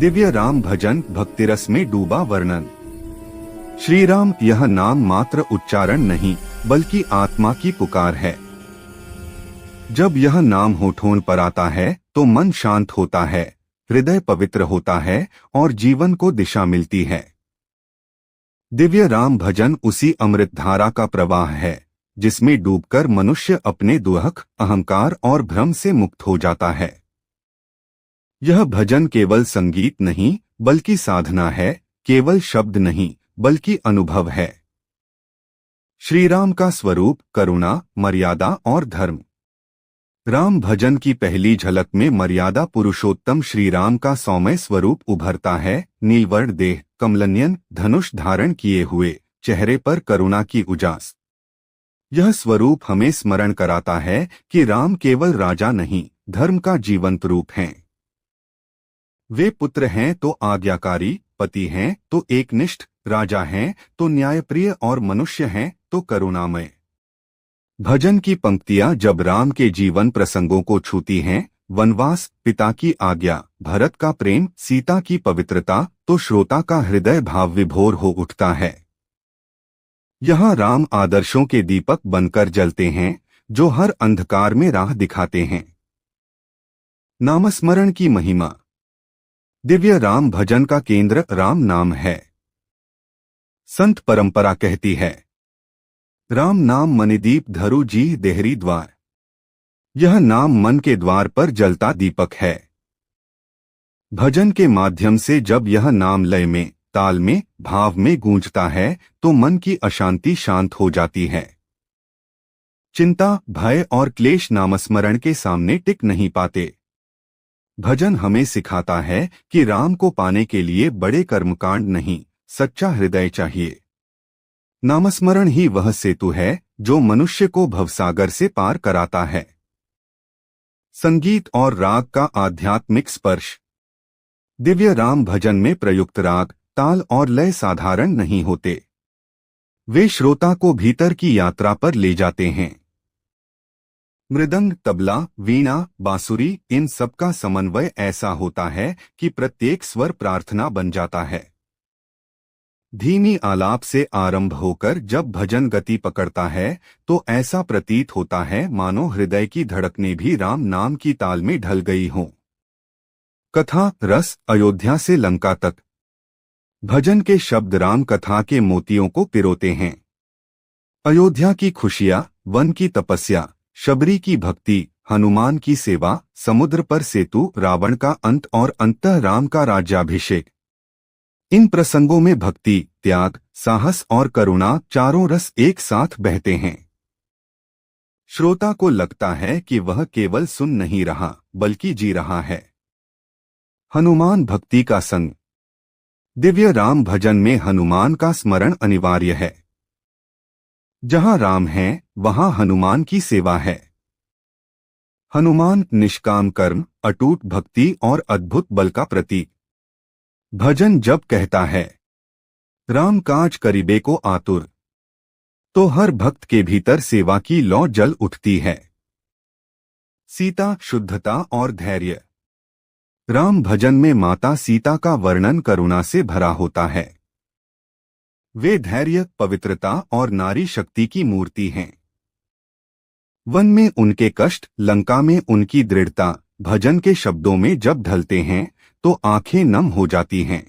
दिव्य राम भजन भक्तिरस में डूबा वर्णन। श्री राम यह नाम मात्र उच्चारण नहीं बल्कि आत्मा की पुकार है। जब यह नाम होठों पर आता है तो मन शांत होता है, हृदय पवित्र होता है और जीवन को दिशा मिलती है। दिव्य राम भजन उसी अमृत धारा का प्रवाह है जिसमें डूबकर मनुष्य अपने दुहक, अहंकार और भ्रम से मुक्त हो जाता है। यह भजन केवल संगीत नहीं बल्कि साधना है, केवल शब्द नहीं बल्कि अनुभव है। श्री राम का स्वरूप करुणा, मर्यादा और धर्म। राम भजन की पहली झलक में मर्यादा पुरुषोत्तम श्री राम का सौम्य स्वरूप उभरता है। नीलवर्ण देह, कमलनयन धनुष धारण किए हुए, चेहरे पर करुणा की उजास। यह स्वरूप हमें स्मरण कराता है कि राम केवल राजा नहीं, धर्म का जीवंत रूप हैं। वे पुत्र हैं तो आज्ञाकारी, पति हैं तो एकनिष्ठ, राजा हैं तो न्यायप्रिय और मनुष्य हैं तो करुणामय। भजन की पंक्तियां जब राम के जीवन प्रसंगों को छूती हैं, वनवास, पिता की आज्ञा, भरत का प्रेम, सीता की पवित्रता, तो श्रोता का हृदय भाव विभोर हो उठता है। यहाँ राम आदर्शों के दीपक बनकर जलते हैं जो हर अंधकार में राह दिखाते हैं। नामस्मरण की महिमा। दिव्य राम भजन का केंद्र राम नाम है। संत परंपरा कहती है, राम नाम मणिदीप धरु जी देहरी द्वार। यह नाम मन के द्वार पर जलता दीपक है। भजन के माध्यम से जब यह नाम लय में, ताल में, भाव में गूंजता है तो मन की अशांति शांत हो जाती है। चिंता, भय और क्लेश नामस्मरण के सामने टिक नहीं पाते। भजन हमें सिखाता है कि राम को पाने के लिए बड़े कर्मकांड नहीं, सच्चा हृदय चाहिए। नामस्मरण ही वह सेतु है जो मनुष्य को भवसागर से पार कराता है। संगीत और राग का आध्यात्मिक स्पर्श। दिव्य राम भजन में प्रयुक्त राग, ताल और लय साधारण नहीं होते। वे श्रोता को भीतर की यात्रा पर ले जाते हैं। मृदंग, तबला, वीणा, बांसुरी, इन सब का समन्वय ऐसा होता है कि प्रत्येक स्वर प्रार्थना बन जाता है। धीमी आलाप से आरंभ होकर जब भजन गति पकड़ता है तो ऐसा प्रतीत होता है मानो हृदय की धड़कनें भी राम नाम की ताल में ढल गई हों। कथा रस। अयोध्या से लंका तक। भजन के शब्द राम कथा के मोतियों को पिरोते हैं। अयोध्या की खुशियां, वन की तपस्या, शबरी की भक्ति, हनुमान की सेवा, समुद्र पर सेतु, रावण का अंत और अंततः राम का राज्याभिषेक। इन प्रसंगों में भक्ति, त्याग, साहस और करुणा चारों रस एक साथ बहते हैं। श्रोता को लगता है कि वह केवल सुन नहीं रहा बल्कि जी रहा है। हनुमान भक्ति का संग। दिव्य राम भजन में हनुमान का स्मरण अनिवार्य है। जहां राम है वहां हनुमान की सेवा है। हनुमान निष्काम कर्म, अटूट भक्ति और अद्भुत बल का प्रतीक। भजन जब कहता है, राम काज करीबे को आतुर, तो हर भक्त के भीतर सेवा की लौ जल उठती है। सीता, शुद्धता और धैर्य। राम भजन में माता सीता का वर्णन करुणा से भरा होता है। वे धैर्य, पवित्रता और नारी शक्ति की मूर्ति हैं। वन में उनके कष्ट, लंका में उनकी दृढ़ता भजन के शब्दों में जब ढलते हैं तो आंखें नम हो जाती हैं।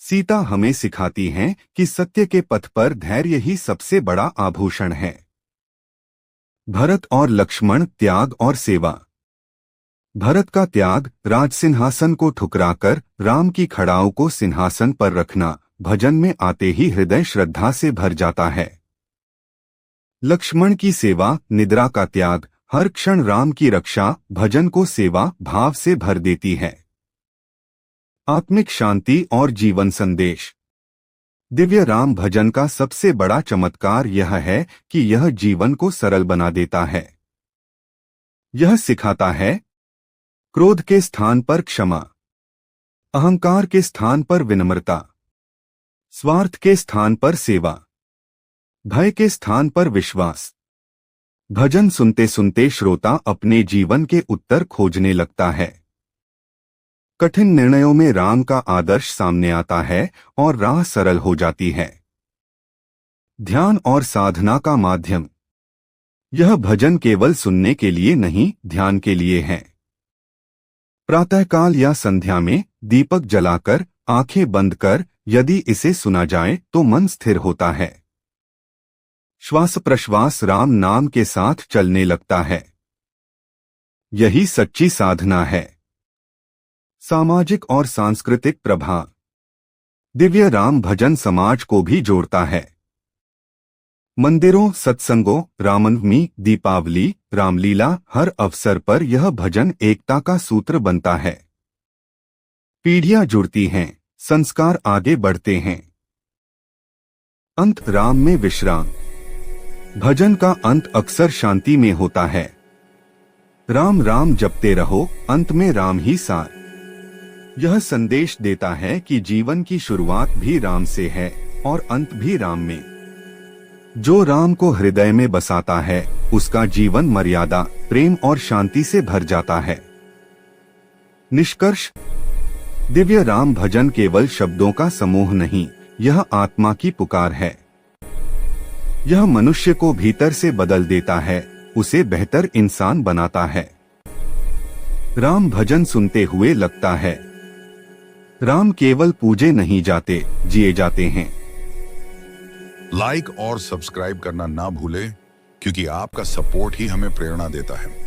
सीता हमें सिखाती हैं कि सत्य के पथ पर धैर्य ही सबसे बड़ा आभूषण है। भरत और लक्ष्मण, त्याग और सेवा। भरत का त्याग, राज सिंहासन को ठुकराकर राम की खड़ाओं को सिंहासन पर रखना, भजन में आते ही हृदय श्रद्धा से भर जाता है। लक्ष्मण की सेवा, निद्रा का त्याग, हर क्षण राम की रक्षा भजन को सेवा भाव से भर देती है। आत्मिक शांति और जीवन संदेश। दिव्य राम भजन का सबसे बड़ा चमत्कार यह है कि यह जीवन को सरल बना देता है। यह सिखाता है, क्रोध के स्थान पर क्षमा, अहंकार के स्थान पर विनम्रता, स्वार्थ के स्थान पर सेवा, भय के स्थान पर विश्वास। भजन सुनते सुनते श्रोता अपने जीवन के उत्तर खोजने लगता है। कठिन निर्णयों में राम का आदर्श सामने आता है और राह सरल हो जाती है। ध्यान और साधना का माध्यम। यह भजन केवल सुनने के लिए नहीं, ध्यान के लिए है। प्रातःकाल या संध्या में दीपक जलाकर आंखें बंद कर यदि इसे सुना जाए तो मन स्थिर होता है। श्वास प्रश्वास राम नाम के साथ चलने लगता है। यही सच्ची साधना है। सामाजिक और सांस्कृतिक प्रभाव। दिव्य राम भजन समाज को भी जोड़ता है। मंदिरों, सत्संगों, रामनवमी, दीपावली, रामलीला, हर अवसर पर यह भजन एकता का सूत्र बनता है। पीढ़ियां जुड़ती हैं, संस्कार आगे बढ़ते हैं। अंत राम में विश्राम। भजन का अंत अक्सर शांति में होता है। राम राम जपते रहो, अंत में राम ही सार। यह संदेश देता है कि जीवन की शुरुआत भी राम से है और अंत भी राम में। जो राम को हृदय में बसाता है उसका जीवन मर्यादा, प्रेम और शांति से भर जाता है। निष्कर्ष। दिव्य राम भजन केवल शब्दों का समूह नहीं, यह आत्मा की पुकार है। यह मनुष्य को भीतर से बदल देता है, उसे बेहतर इंसान बनाता है। राम भजन सुनते हुए लगता है राम केवल पूजे नहीं जाते, जिए जाते हैं। लाइक और सब्सक्राइब करना ना भूले, क्योंकि आपका सपोर्ट ही हमें प्रेरणा देता है।